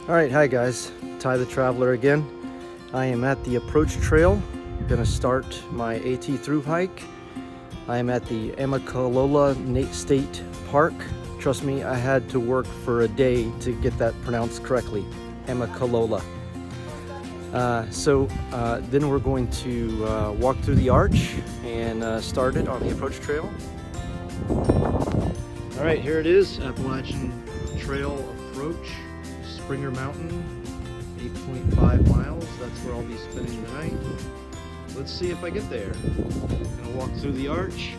All right, hi guys, Ty the Traveler again. I am at the approach trail. I'm gonna start my AT through hike. I am at the Amicolola State Park. Trust me, I had to work for a day to get that pronounced correctly, Amicolola. Then we're going to walk through the arch and start it on the approach trail. All right, here it is, Appalachian Trail approach. Springer Mountain, 8.5 miles. That's where I'll be spending the night. Let's see if I get there. I'm gonna walk through the arch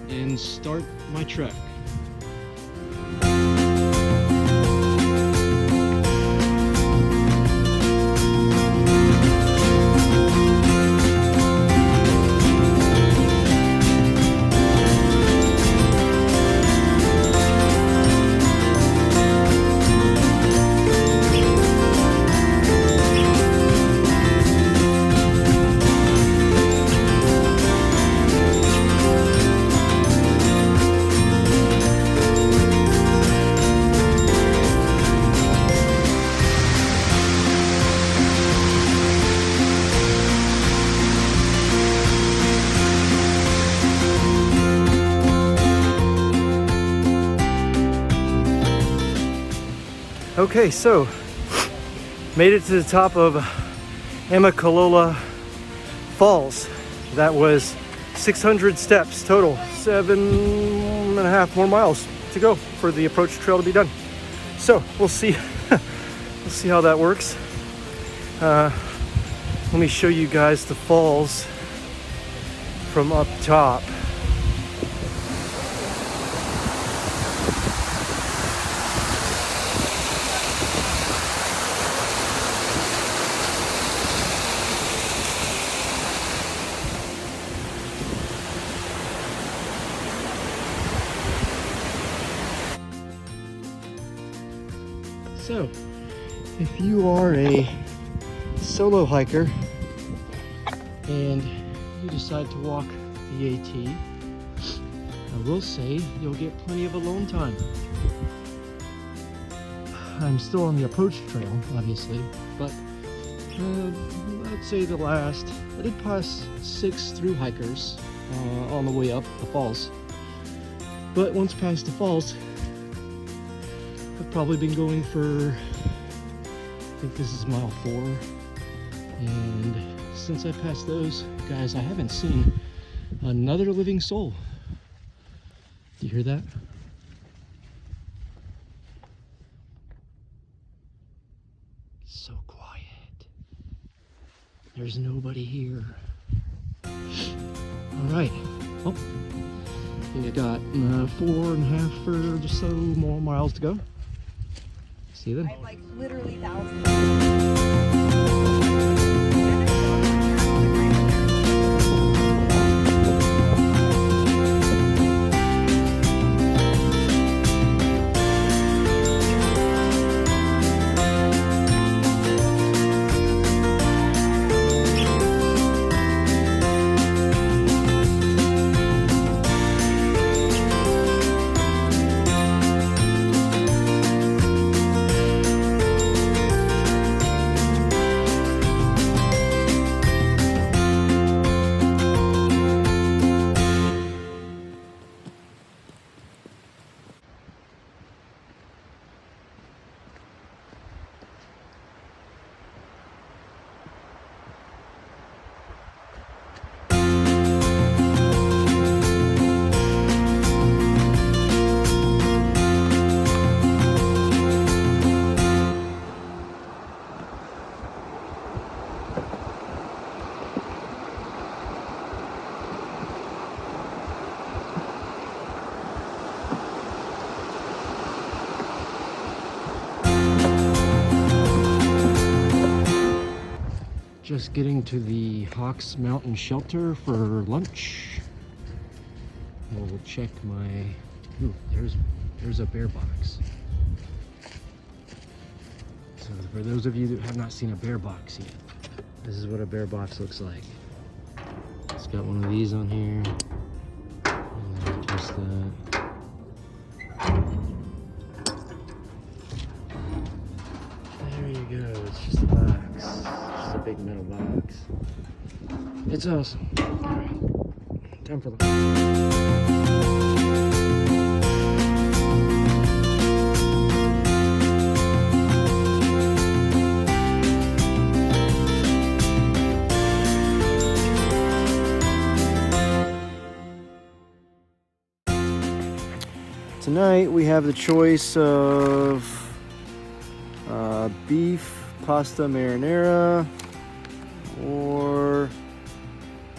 and start my trek. Okay, so made it to the top of Amicolola Falls. That was 600 steps total, 7.5 more miles to go for the approach trail to be done. So we'll see, we'll see how that works. Let me show you guys the falls from up top. So, if you are a solo hiker and you decide to walk the AT, I will say you'll get plenty of alone time. I'm still on the approach trail, obviously, but I'd say I did pass 6 through hikers on the way up the falls. But once past the falls, I've probably been going for, I think this is mile 4, and since I passed those, guys, I haven't seen another living soul. Do you hear that? So quiet. There's nobody here. All right. Well, I think I got 4.5 or just so more miles to go. See you then. I have like literally thousands. Just getting to the Hawks Mountain Shelter for lunch. We'll check my, ooh, there's a bear box. So for those of you that have not seen a bear box yet, this is what a bear box looks like. It's got one of these on here. And then just that. you go. It's just a box. It's just a big metal box. It's awesome. Alright. Time for the... Tonight we have the choice of beef pasta marinara or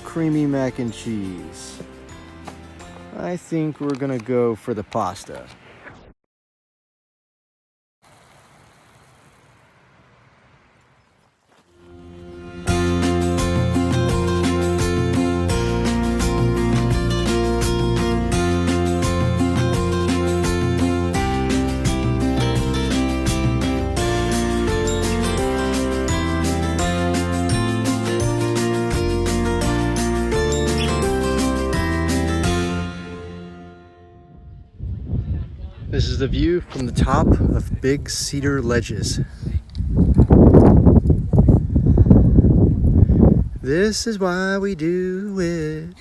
creamy mac and cheese. I think we're gonna go for the pasta. This is the view from the top of Big Cedar Ledges. This is why we do it.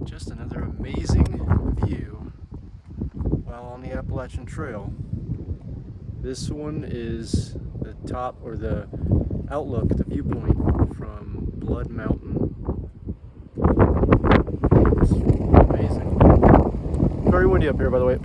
Just another amazing view while on the Appalachian Trail. This one is the top, or the outlook, the viewpoint from Blood Mountain. It's amazing. Very windy up here, by the way.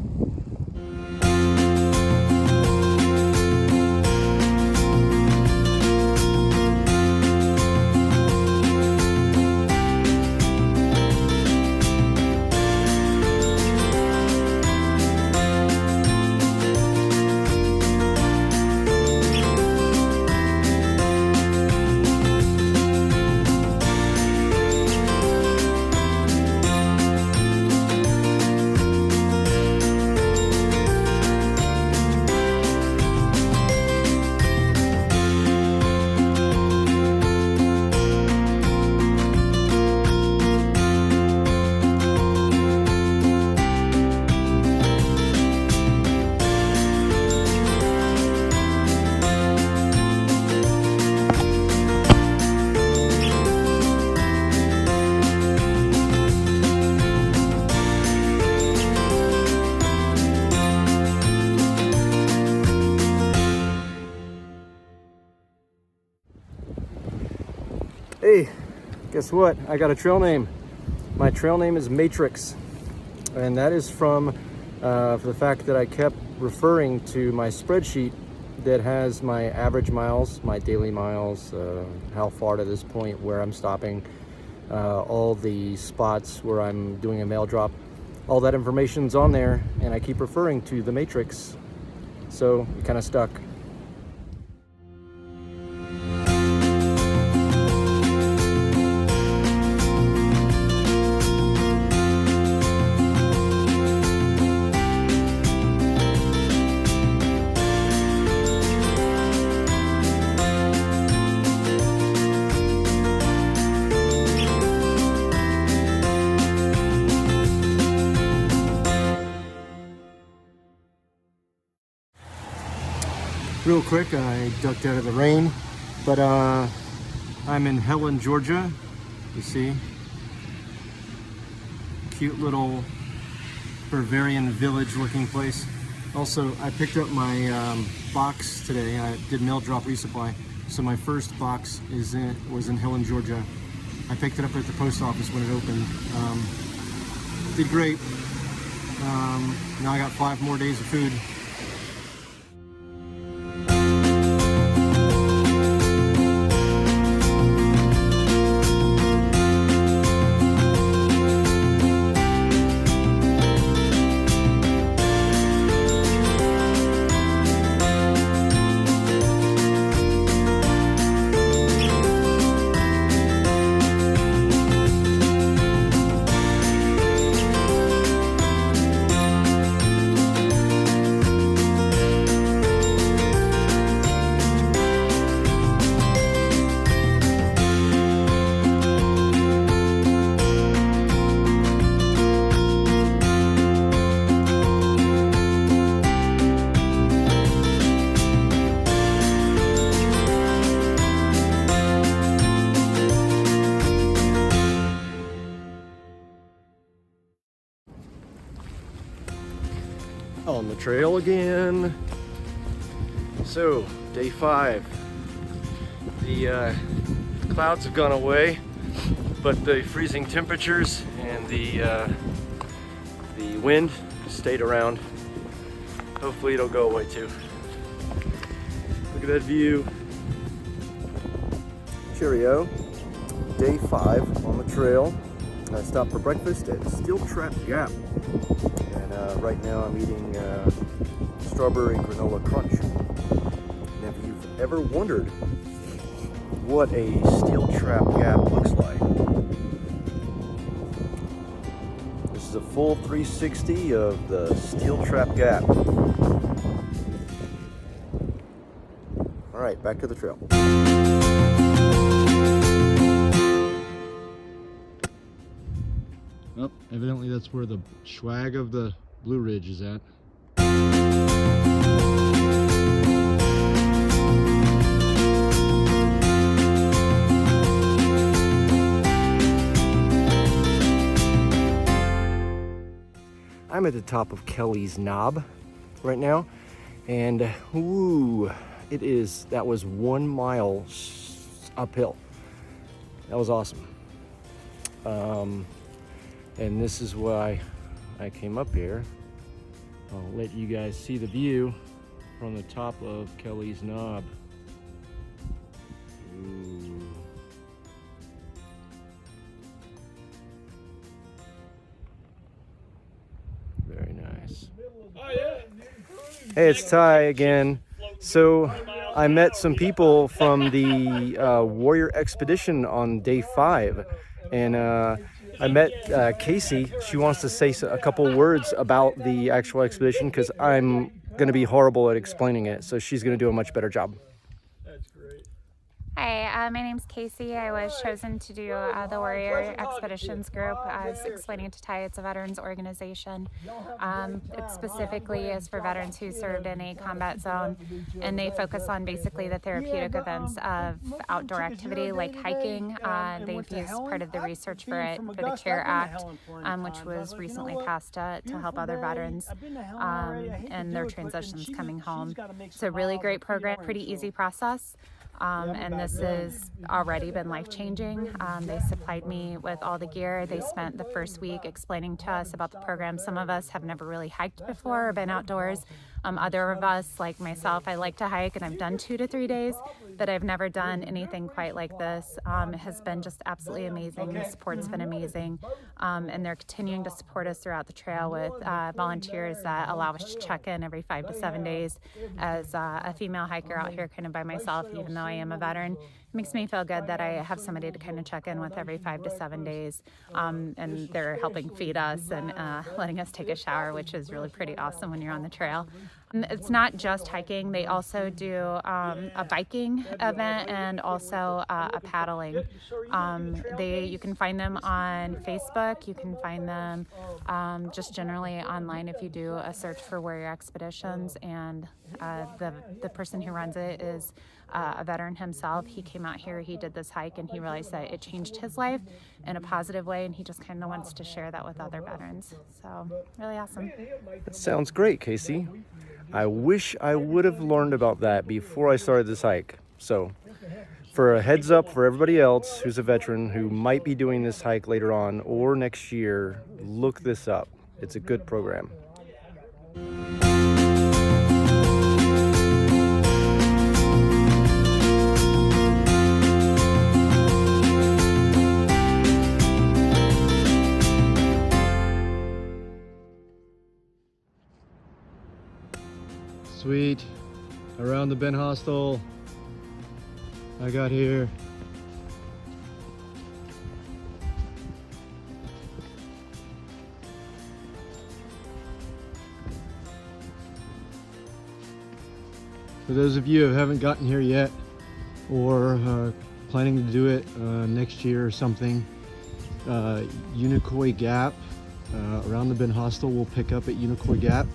Hey, guess what? I got a trail name. My trail name is Matrix, and that is from for the fact that I kept referring to my spreadsheet that has my average miles, my daily miles, how far to this point, where I'm stopping, all the spots where I'm doing a mail drop. All that information's on there, and I keep referring to the Matrix, so it kind of stuck. Real quick, I ducked out of the rain, but I'm in Helen, Georgia. You see, cute little Bavarian village looking place. Also, I picked up my box today. I did mail drop resupply, so my first box was in Helen, Georgia. I picked it up at the post office when it opened. Did great. Now I got 5 more days of food. On the trail again. So, day 5. The clouds have gone away, but the freezing temperatures and the wind stayed around. Hopefully it'll go away too. Look at that view. Cheerio. Day 5 on the trail. I stopped for breakfast at Steel Trap Gap. And right now I'm eating strawberry granola crunch. And if you've ever wondered what a Steel Trap Gap looks like, this is a full 360 of the Steel Trap Gap. All right, back to the trail. Oh, evidently that's where the swag of the Blue Ridge is at. I'm at the top of Kelly's Knob right now, and that was 1 mile uphill. That was awesome. And this is why I came up here. I'll let you guys see the view from the top of Kelly's Knob. Ooh. Very nice. Hey, it's Ty again. So I met some people from the Warrior Expedition on day 5, and I met Casey. She wants to say a couple words about the actual expedition because I'm going to be horrible at explaining it, so she's going to do a much better job. That's great. Hi, my name's Casey. I was chosen to do the Warrior Expeditions group. As explaining to Ty, it's a veterans organization. It specifically is for veterans who served in a combat zone, and they focus on basically the therapeutic events of outdoor activity like hiking. They've used part of the research for it for the CARE Act, which was recently passed to help other veterans and their transitions coming home. It's a really great program, pretty easy process. And this has already been life-changing. They supplied me with all the gear. They spent the first week explaining to us about the program. Some of us have never really hiked before or been outdoors. Other of us, like myself, I like to hike, and I've done 2 to 3 days, but I've never done anything quite like this. It has been just absolutely amazing. The support's been amazing, and they're continuing to support us throughout the trail with volunteers that allow us to check in every 5 to 7 days. As a female hiker out here kind of by myself, even though I am a veteran, it makes me feel good that I have somebody to kind of check in with every 5 to 7 days, and they're helping feed us and letting us take a shower, which is really pretty awesome when you're on the trail. It's not just hiking. They also do a biking event and also a paddling. You can find them on Facebook. You can find them just generally online if you do a search for Warrior Expeditions. And the person who runs it is a veteran himself. He came out here, he did this hike, and he realized that it changed his life in a positive way, and he just kind of wants to share that with other veterans. So really awesome. That sounds great, Casey. I wish I would have learned about that before I started this hike. So for a heads up for everybody else who's a veteran who might be doing this hike later on or next year, look this up. It's a good program. Sweet. Around the bend hostel. I got here. For those of you who haven't gotten here yet, or planning to do it next year or something, Unicoi Gap, around the bend hostel will pick up at Unicoi Gap,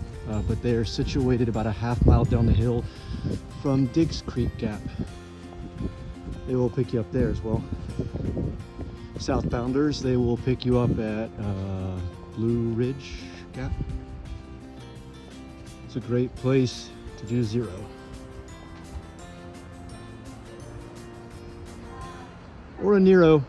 but they are situated about a half mile down the hill from Diggs Creek Gap. They will pick you up there as well. Southbounders, they will pick you up at Blue Ridge Gap. It's a great place to do zero. Or a Nero.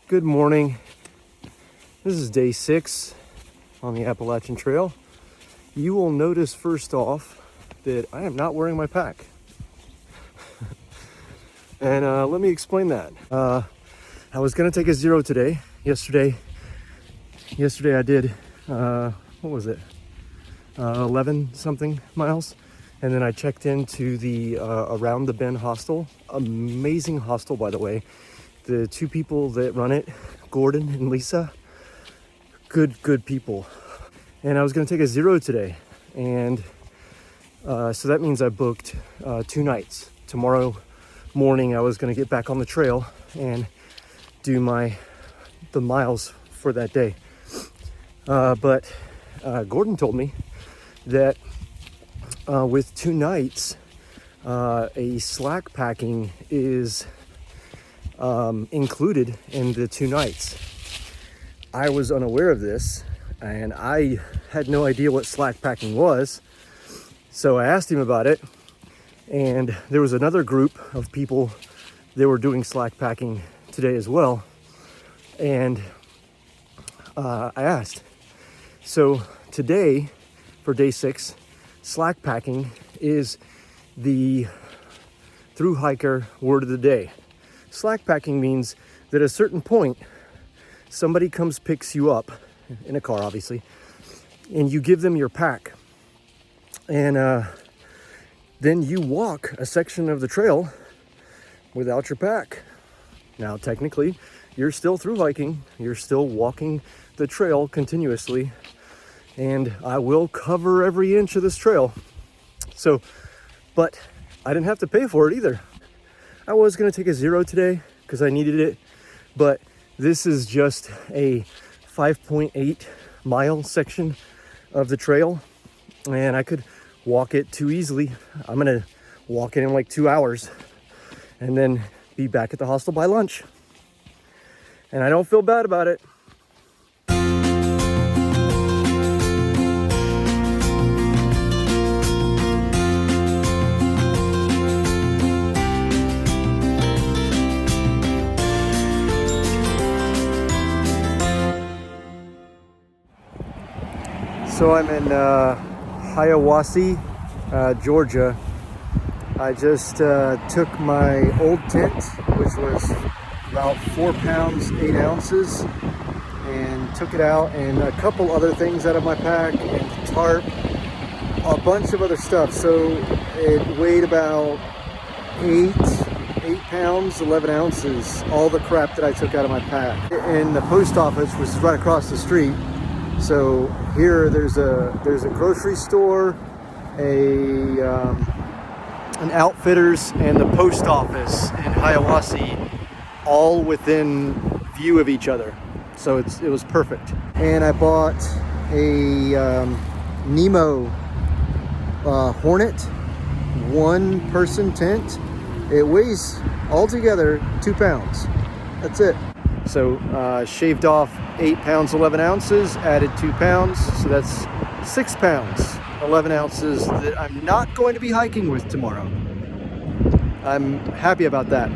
Good morning. This is day 6 on the Appalachian Trail. You will notice first off that I am not wearing my pack. And let me explain that. I was gonna take a zero today. Yesterday I did, what was it? 11 something miles. And then I checked into the Around the Bend hostel. Amazing hostel, by the way. The two people that run it, Gordon and Lisa, good people. And I was gonna take a zero today. And so that means I booked 2 nights. Tomorrow morning I was gonna get back on the trail and do the miles for that day. But Gordon told me that with 2 nights, a slack packing is included in the 2 nights. I was unaware of this, and I had no idea what slack packing was. So I asked him about it, and there was another group of people that were doing slack packing today as well. And I asked, so today for day 6, slack packing is the through hiker word of the day. Slack packing means that at a certain point, somebody comes, picks you up in a car, obviously, and you give them your pack. And then you walk a section of the trail without your pack. Now, technically, you're still through hiking. You're still walking the trail continuously. And I will cover every inch of this trail. So, but I didn't have to pay for it either. I was gonna take a zero today because I needed it, but this is just a 5.8 mile section of the trail, and I could walk it too easily. I'm gonna walk it in like 2 hours and then be back at the hostel by lunch. And I don't feel bad about it. So I'm in Hiawassee, Georgia. I just took my old tent, which was about 4 pounds, 8 ounces, and took it out, and a couple other things out of my pack, and tarp, a bunch of other stuff. So it weighed about 8 pounds, 11 ounces, all the crap that I took out of my pack. And the post office was right across the street. So here there's a grocery store, an Outfitters, and the post office in Hiawassee, all within view of each other. So it was perfect. And I bought a Nemo Hornet 1-person tent. It weighs altogether 2 pounds. That's it. So shaved off 8 pounds 11 ounces, added 2 pounds, so that's 6 pounds 11 ounces that I'm not going to be hiking with tomorrow. I'm happy about that.